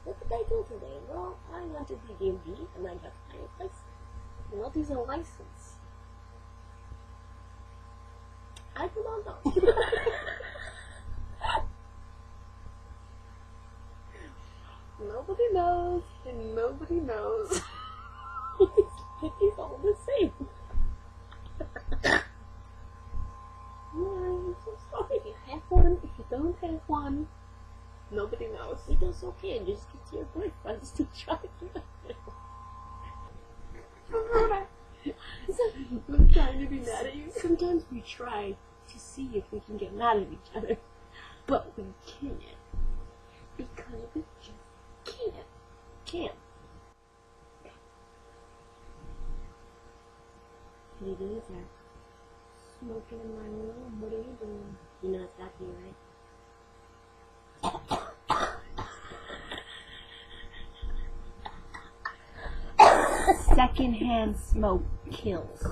What did I do today? Well, I went to the DMV and I got my license. What is a license? I do not know. Nobody knows, and nobody knows. It's all the same. I'm so sorry. If you have one, if you don't have one, nobody knows. It is okay. Just get your boyfriends to try it. I'm trying to be mad at you. Sometimes we try to see if we can get mad at each other, but we can't. Because we just can't. What are you doing, sir? Smoking in my room. What are you doing? You know it's not you, right? Secondhand smoke kills.